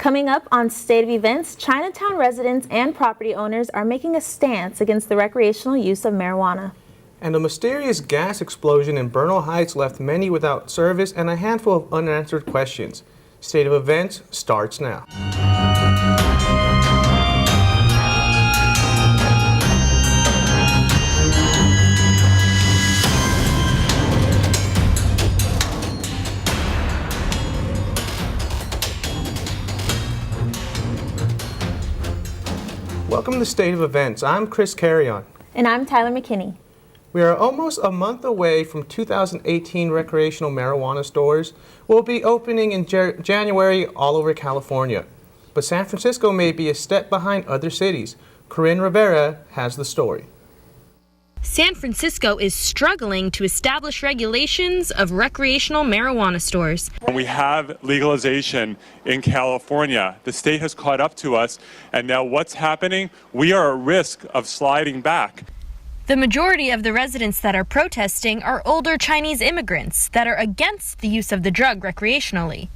Coming up on State of Events, Chinatown residents and property owners are making a stance against the recreational use of marijuana. And a mysterious gas explosion in Bernal Heights left many without service and a handful of unanswered questions. State of Events starts now. Welcome to State of Events. I'm Chris Carrion. And I'm Tyler McKinney. We are almost a month away from 2018 recreational marijuana stores will be opening in January all over California. But San Francisco may be a step behind other cities. Corinne Rivera has the story. San Francisco is struggling to establish regulations of recreational marijuana stores. We have legalization in California. The state has caught up to us, and now what's happening? We are at risk of sliding back. The majority of the residents that are protesting are older Chinese immigrants that are against the use of the drug recreationally.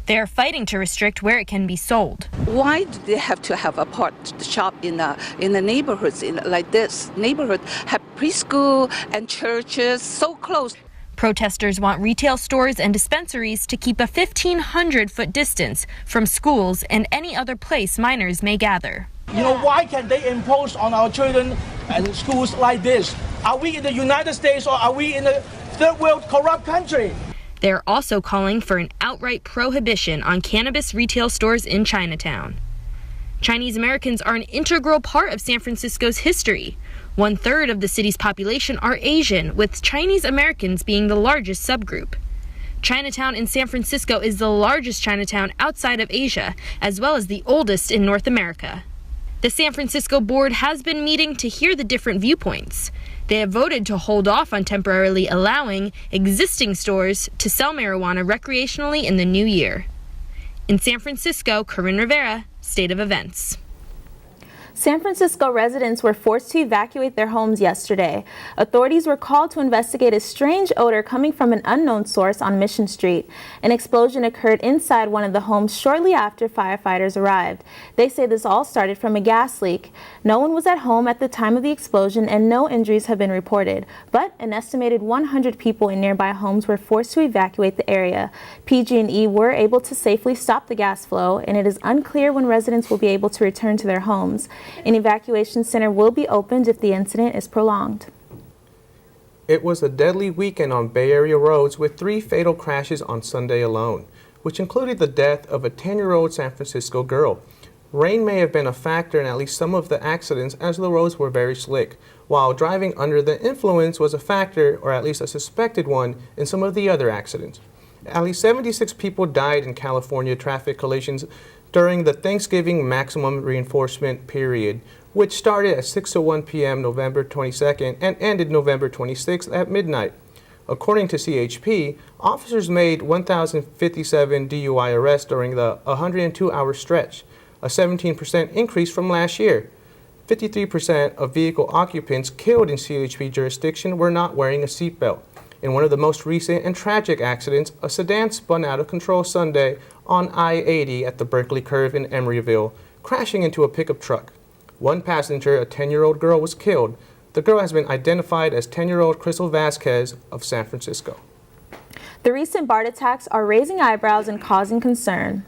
They are fighting to restrict where it can be sold. Why do they have to have a pot shop in the neighborhoods like this? Neighborhood have preschool and churches so close. Protesters want retail stores and dispensaries to keep a 1,500-foot distance from schools and any other place minors may gather. Why can they impose on our children and schools like this? Are we in the United States or are we in a third world corrupt country? They're also calling for an outright prohibition on cannabis retail stores in Chinatown. Chinese Americans are an integral part of San Francisco's history. 1/3 of the city's population are Asian, with Chinese Americans being the largest subgroup. Chinatown in San Francisco is the largest Chinatown outside of Asia, as well as the oldest in North America. The San Francisco board has been meeting to hear the different viewpoints. They have voted to hold off on temporarily allowing existing stores to sell marijuana recreationally in the new year. In San Francisco, Corinne Rivera, State of Events. San Francisco residents were forced to evacuate their homes yesterday. Authorities were called to investigate a strange odor coming from an unknown source on Mission Street. An explosion occurred inside one of the homes shortly after firefighters arrived. They say this all started from a gas leak. No one was at home at the time of the explosion and no injuries have been reported, but an estimated 100 people in nearby homes were forced to evacuate the area. PG&E were able to safely stop the gas flow, and it is unclear when residents will be able to return to their homes. An evacuation center will be opened if the incident is prolonged. It was a deadly weekend on Bay Area roads with 3 fatal crashes on Sunday alone, which included the death of a 10-year-old San Francisco girl. Rain may have been a factor in at least some of the accidents as the roads were very slick, while driving under the influence was a factor, or at least a suspected one, in some of the other accidents. At least 76 people died in California traffic collisions during the Thanksgiving maximum reinforcement period, which started at 6:01 p.m. November 22nd and ended November 26th at midnight. According to CHP, officers made 1,057 DUI arrests during the 102-hour stretch, a 17% increase from last year. 53% of vehicle occupants killed in CHP jurisdiction were not wearing a seatbelt. In one of the most recent and tragic accidents, a sedan spun out of control Sunday on I-80 at the Berkeley Curve in Emeryville, crashing into a pickup truck. One passenger, a 10-year-old girl, was killed. The girl has been identified as 10-year-old Crystal Vasquez of San Francisco. The recent BART attacks are raising eyebrows and causing concern.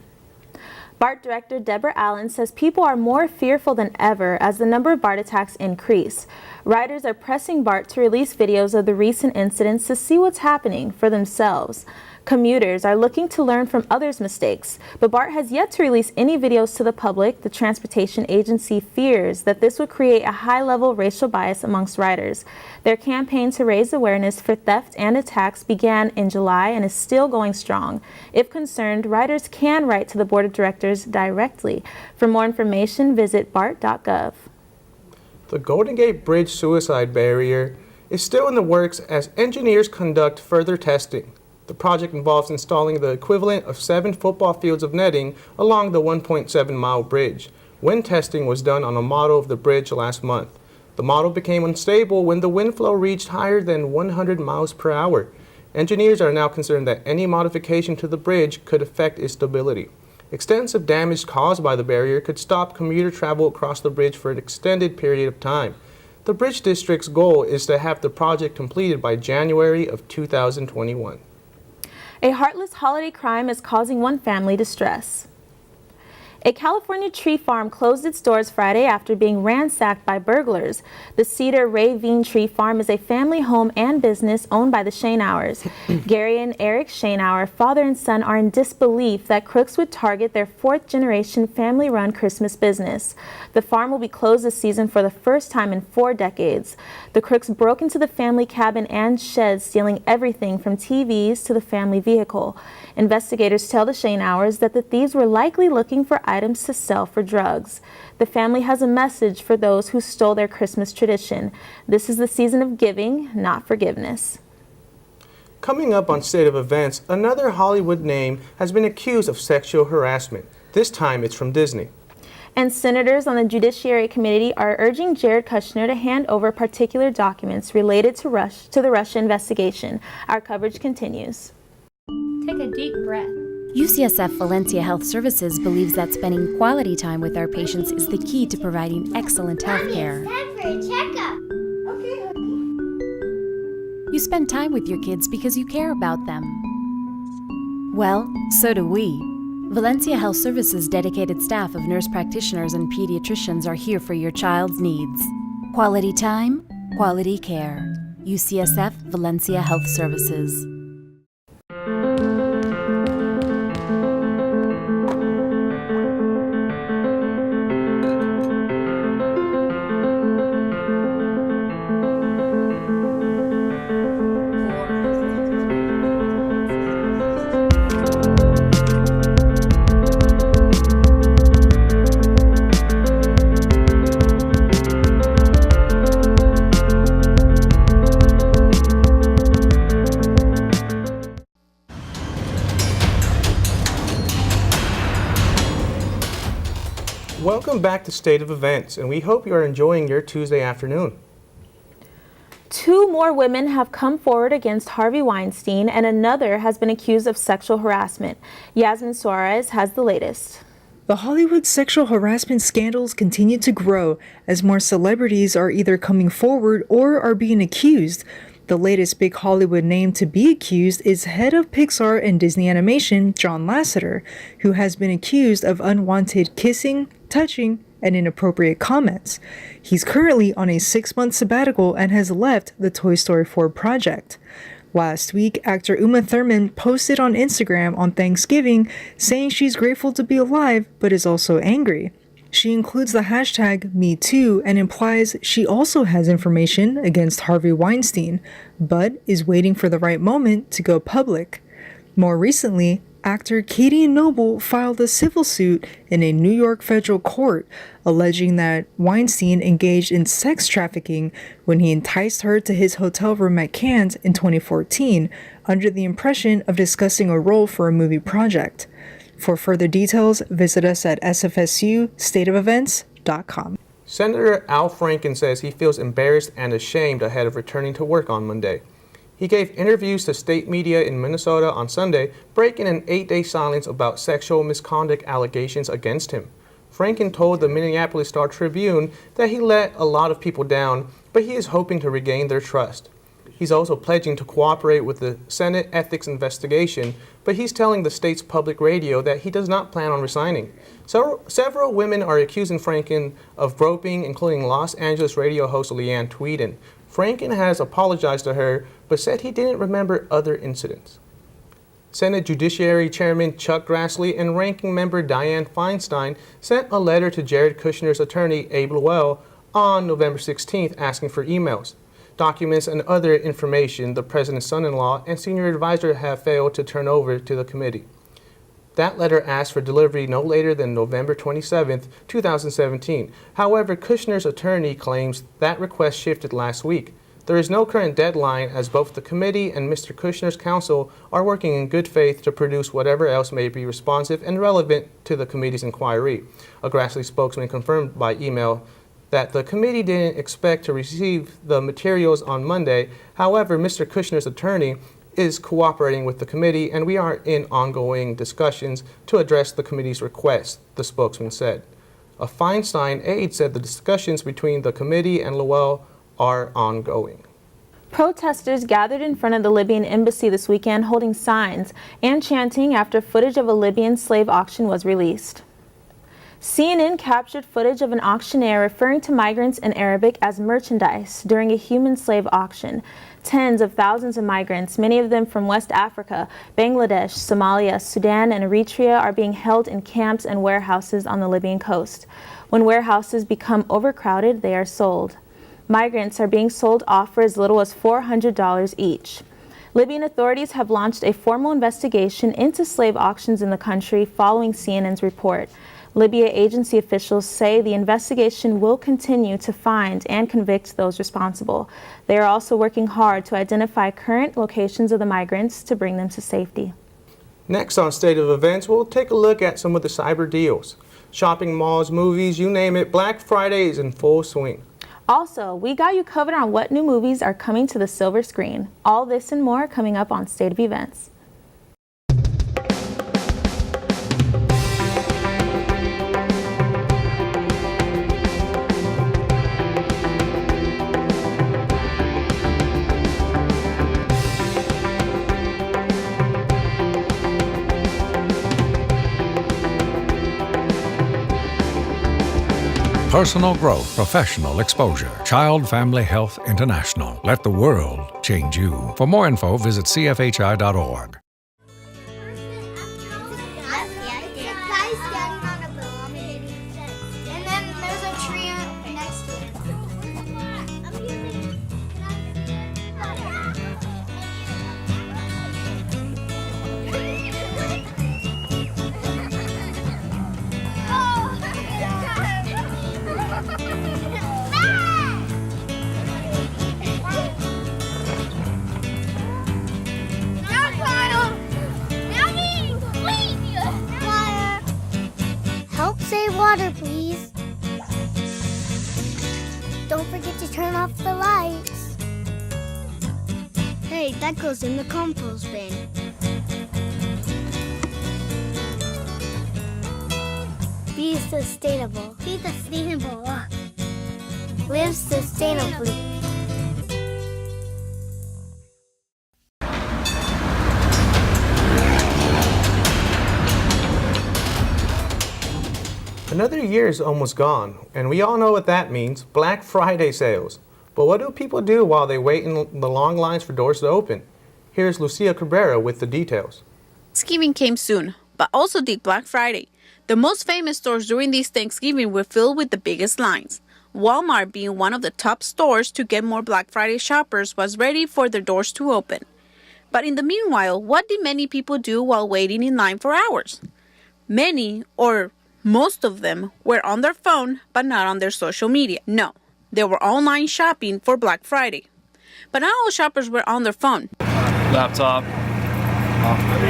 BART Director Deborah Allen says people are more fearful than ever as the number of BART attacks increase. Riders are pressing BART to release videos of the recent incidents to see what's happening for themselves. Commuters are looking to learn from others' mistakes, but BART has yet to release any videos to the public. The transportation agency fears that this would create a high-level racial bias amongst riders. Their campaign to raise awareness for theft and attacks began in July and is still going strong. If concerned, riders can write to the Board of Directors directly. For more information, visit bart.gov. The Golden Gate Bridge suicide barrier is still in the works as engineers conduct further testing. The project involves installing the equivalent of 7 football fields of netting along the 1.7-mile bridge. Wind testing was done on a model of the bridge last month. The model became unstable when the wind flow reached higher than 100 miles per hour. Engineers are now concerned that any modification to the bridge could affect its stability. Extensive damage caused by the barrier could stop commuter travel across the bridge for an extended period of time. The Bridge District's goal is to have the project completed by January of 2021. A heartless holiday crime is causing one family distress. A California tree farm closed its doors Friday after being ransacked by burglars. The Cedar Ravine Tree Farm is a family home and business owned by the Schoenauers. Gary and Eric Schoenauer, father and son, are in disbelief that crooks would target their fourth-generation family-run Christmas business. The farm will be closed this season for the first time in 4 decades. The crooks broke into the family cabin and shed, stealing everything from TVs to the family vehicle. Investigators tell the Schoenauers that the thieves were likely looking for items to sell for drugs. The family has a message for those who stole their Christmas tradition. This is the season of giving, not forgiveness. Coming up on State of Events, another Hollywood name has been accused of sexual harassment. This time it's from Disney. And senators on the Judiciary Committee are urging Jared Kushner to hand over particular documents related to the Russia investigation. Our coverage continues. Take a deep breath. UCSF Valencia Health Services believes that spending quality time with our patients is the key to providing excellent health care. Time for a checkup. Okay, honey. You spend time with your kids because you care about them. Well, so do we. Valencia Health Services' dedicated staff of nurse practitioners and pediatricians are here for your child's needs. Quality time, quality care. UCSF Valencia Health Services. Welcome back to State of Events, and we hope you are enjoying your Tuesday afternoon. 2 more women have come forward against Harvey Weinstein, and another has been accused of sexual harassment. Yasmin Suarez has the latest. The Hollywood sexual harassment scandals continue to grow as more celebrities are either coming forward or are being accused. The latest big Hollywood name to be accused is head of Pixar and Disney Animation, John Lasseter, who has been accused of unwanted kissing, touching, and inappropriate comments. He's currently on a 6-month sabbatical and has left the Toy Story 4 project. Last week, actor Uma Thurman posted on Instagram on Thanksgiving saying she's grateful to be alive but is also angry. She includes the hashtag #MeToo and implies she also has information against Harvey Weinstein, but is waiting for the right moment to go public. More recently, actor Katie Noble filed a civil suit in a New York federal court alleging that Weinstein engaged in sex trafficking when he enticed her to his hotel room at Cannes in 2014 under the impression of discussing a role for a movie project. For further details, visit us at sfsustateofevents.com. Senator Al Franken says he feels embarrassed and ashamed ahead of returning to work on Monday. He gave interviews to state media in Minnesota on Sunday, breaking an 8-day silence about sexual misconduct allegations against him. Franken told the Minneapolis Star-Tribune that he let a lot of people down, but he is hoping to regain their trust. He's also pledging to cooperate with the Senate ethics investigation, but he's telling the state's public radio that he does not plan on resigning. Several women are accusing Franken of groping, including Los Angeles radio host Leanne Tweeden. Franken has apologized to her, but said he didn't remember other incidents. Senate Judiciary Chairman Chuck Grassley and Ranking Member Dianne Feinstein sent a letter to Jared Kushner's attorney Abe Lowell on November 16th asking for emails, documents, and other information the president's son-in-law and senior advisor have failed to turn over to the committee. That letter asked for delivery no later than November 27, 2017. However, Kushner's attorney claims that request shifted last week. There is no current deadline as both the committee and Mr. Kushner's counsel are working in good faith to produce whatever else may be responsive and relevant to the committee's inquiry. A Grassley spokesman confirmed by email that the committee didn't expect to receive the materials on Monday. However, Mr. Kushner's attorney is cooperating with the committee, and we are in ongoing discussions to address the committee's request, the spokesman said. A Feinstein aide said the discussions between the committee and Lowell are ongoing. Protesters gathered in front of the Libyan embassy this weekend holding signs and chanting after footage of a Libyan slave auction was released. CNN captured footage of an auctioneer referring to migrants in Arabic as merchandise during a human slave auction. Tens of thousands of migrants, many of them from West Africa, Bangladesh, Somalia, Sudan, and Eritrea, are being held in camps and warehouses on the Libyan coast. When warehouses become overcrowded, they are sold. Migrants are being sold off for as little as $400 each. Libyan authorities have launched a formal investigation into slave auctions in the country following CNN's report. Libya agency officials say the investigation will continue to find and convict those responsible. They are also working hard to identify current locations of the migrants to bring them to safety. Next on State of Events, we'll take a look at some of the cyber deals. Shopping malls, movies, you name it, Black Friday is in full swing. Also, we got you covered on what new movies are coming to the silver screen. All this and more coming up on State of Events. Personal growth, professional exposure. Child Family Health International. Let the world change you. For more info, visit cfhi.org. Help save water, please. Don't forget to turn off the lights. Hey, that goes in the compost bin. Be sustainable. Be sustainable. Live sustainably. Another year is almost gone, and we all know what that means, Black Friday sales. But what do people do while they wait in the long lines for doors to open? Here's Lucia Cabrera with the details. Thanksgiving came soon, but also did Black Friday. The most famous stores during this Thanksgiving were filled with the biggest lines. Walmart, being one of the top stores to get more Black Friday shoppers, was ready for their doors to open. But in the meanwhile, what did many people do while waiting in line for hours? Many, or most of them, were on their phone, but not on their social media. No, they were online shopping for Black Friday. But not all shoppers were on their phone. Laptop,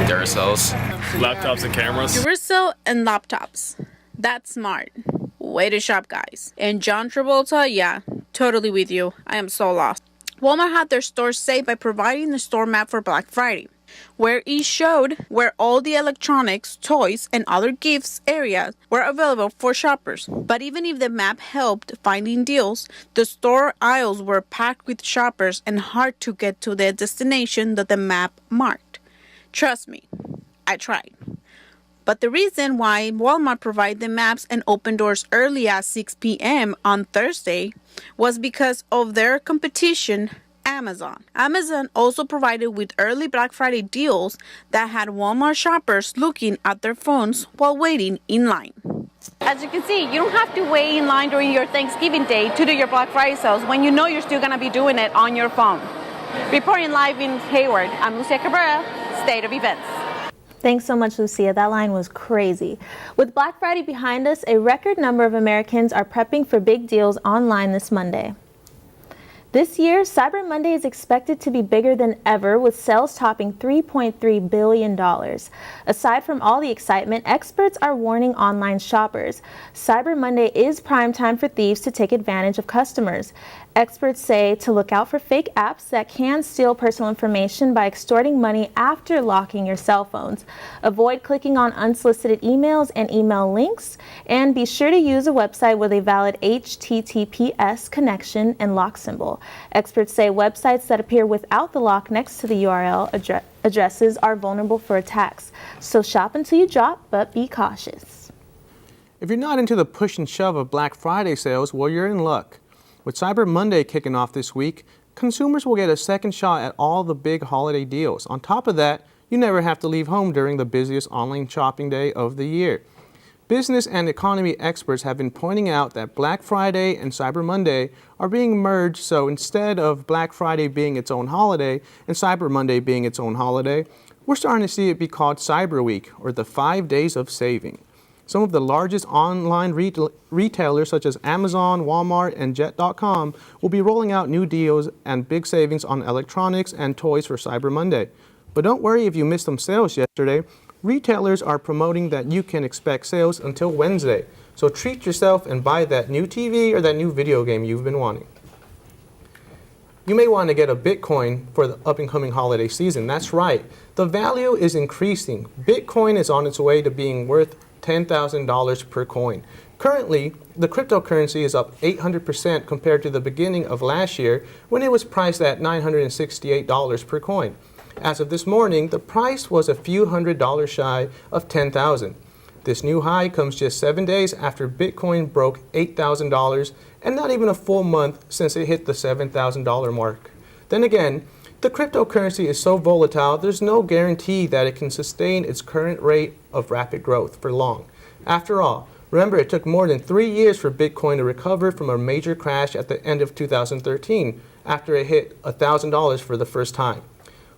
Duracells, laptops and cameras. Duracell and laptops. That's smart. Way to shop, guys. And John Travolta, yeah, totally with you. I am so lost. Walmart had their stores saved by providing a store map for Black Friday, where it showed where all the electronics, toys, and other gifts areas were available for shoppers. But even if the map helped finding deals, the store aisles were packed with shoppers and hard to get to the destination that the map marked. Trust me, I tried. But the reason why Walmart provided the maps and opened doors early at 6 p.m. on Thursday was because of their competition, Amazon. Amazon also provided with early Black Friday deals that had Walmart shoppers looking at their phones while waiting in line. As you can see, you don't have to wait in line during your Thanksgiving day to do your Black Friday sales when you know you're still going to be doing it on your phone. Reporting live in Hayward, I'm Lucia Cabrera, State of Events. Thanks so much, Lucia. That line was crazy. With Black Friday behind us, a record number of Americans are prepping for big deals online this Monday. This year, Cyber Monday is expected to be bigger than ever, with sales topping $3.3 billion. Aside from all the excitement, experts are warning online shoppers. Cyber Monday is prime time for thieves to take advantage of customers. Experts say to look out for fake apps that can steal personal information by extorting money after locking your cell phones. Avoid clicking on unsolicited emails and email links, and be sure to use a website with a valid HTTPS connection and lock symbol. Experts say websites that appear without the lock next to the URL addresses are vulnerable for attacks. So shop until you drop, but be cautious. If you're not into the push and shove of Black Friday sales, well, you're in luck. With Cyber Monday kicking off this week, consumers will get a second shot at all the big holiday deals. On top of that, you never have to leave home during the busiest online shopping day of the year. Business and economy experts have been pointing out that Black Friday and Cyber Monday are being merged, so instead of Black Friday being its own holiday and Cyber Monday being its own holiday, we're starting to see it be called Cyber Week, or the 5 days of saving. Some of the largest online retailers such as Amazon, Walmart, and Jet.com will be rolling out new deals and big savings on electronics and toys for Cyber Monday. But don't worry if you missed some sales yesterday. Retailers are promoting that you can expect sales until Wednesday. So treat yourself and buy that new TV or that new video game you've been wanting. You may want to get a Bitcoin for the up-and-coming holiday season. That's right. The value is increasing. Bitcoin is on its way to being worth $10,000 per coin. Currently, the cryptocurrency is up 800% compared to the beginning of last year when it was priced at $968 per coin. As of this morning, the price was a few $100s shy of $10,000. This new high comes just 7 days after Bitcoin broke $8,000 and not even a full month since it hit the $7,000 mark. Then again, the cryptocurrency is so volatile, there's no guarantee that it can sustain its current rate of rapid growth for long. After all, remember it took more than 3 years for Bitcoin to recover from a major crash at the end of 2013 after it hit $1,000 for the first time.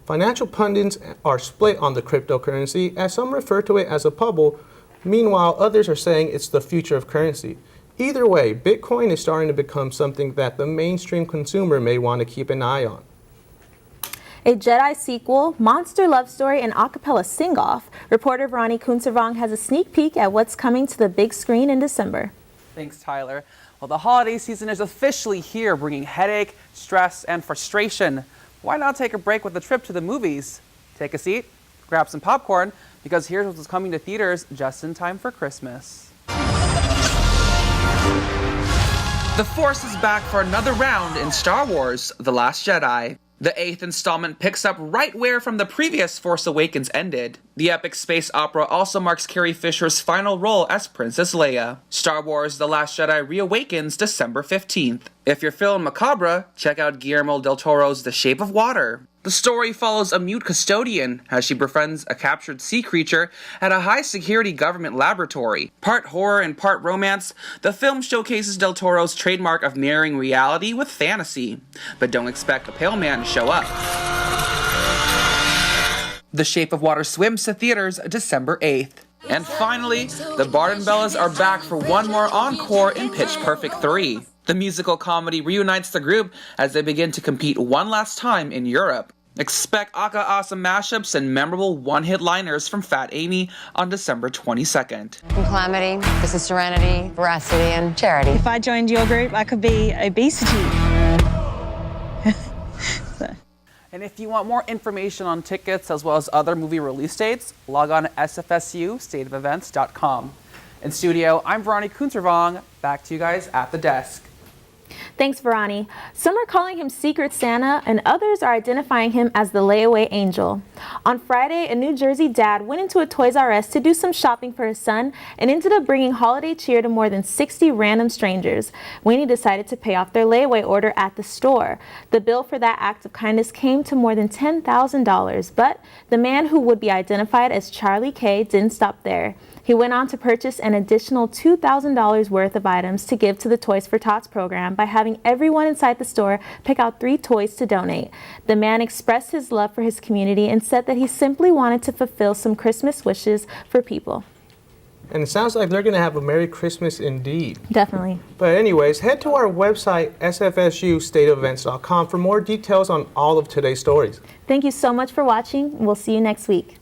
Financial pundits are split on the cryptocurrency, as some refer to it as a bubble. Meanwhile, others are saying it's the future of currency. Either way, Bitcoin is starting to become something that the mainstream consumer may want to keep an eye on. A Jedi sequel, monster love story, and a cappella sing-off, reporter Verani Kunservong has a sneak peek at what's coming to the big screen in December. Thanks, Tyler. Well, the holiday season is officially here, bringing headache, stress, and frustration. Why not take a break with a trip to the movies? Take a seat, grab some popcorn, because here's what's coming to theaters just in time for Christmas. The Force is back for another round in Star Wars: The Last Jedi. The 8th installment picks up right where from the previous Force Awakens ended. The epic space opera also marks Carrie Fisher's final role as Princess Leia. Star Wars: The Last Jedi reawakens December 15th. If you're feeling macabre, check out Guillermo del Toro's The Shape of Water. The story follows a mute custodian as she befriends a captured sea creature at a high-security government laboratory. Part horror and part romance, the film showcases Del Toro's trademark of marrying reality with fantasy. But don't expect a pale man to show up. The Shape of Water swims to theaters December 8th. And finally, the Bard and Bellas are back for one more encore in Pitch Perfect 3. The musical comedy reunites the group as they begin to compete one last time in Europe. Expect awesome mashups and memorable one-hit liners from Fat Amy on December 22nd. From Calamity, this is Serenity, Veracity, and Charity. If I joined your group, I could be obesity. And if you want more information on tickets as well as other movie release dates, log on to SFSU stateofevents.com. In studio, I'm Verani Kunservong. Back to you guys at the desk. Thanks, Verani. Some are calling him Secret Santa, and others are identifying him as the layaway angel. On Friday, a New Jersey dad went into a Toys R Us to do some shopping for his son and ended up bringing holiday cheer to more than 60 random strangers when he decided to pay off their layaway order at the store. The bill for that act of kindness came to more than $10,000, but the man who would be identified as Charlie K didn't stop there. He went on to purchase an additional $2,000 worth of items to give to the Toys for Tots program by having everyone inside the store pick out 3 toys to donate. The man expressed his love for his community and said that he simply wanted to fulfill some Christmas wishes for people. And it sounds like they're going to have a Merry Christmas indeed. Definitely. But anyways, head to our website, SFSU stateofevents.com, for more details on all of today's stories. Thank you so much for watching. We'll see you next week.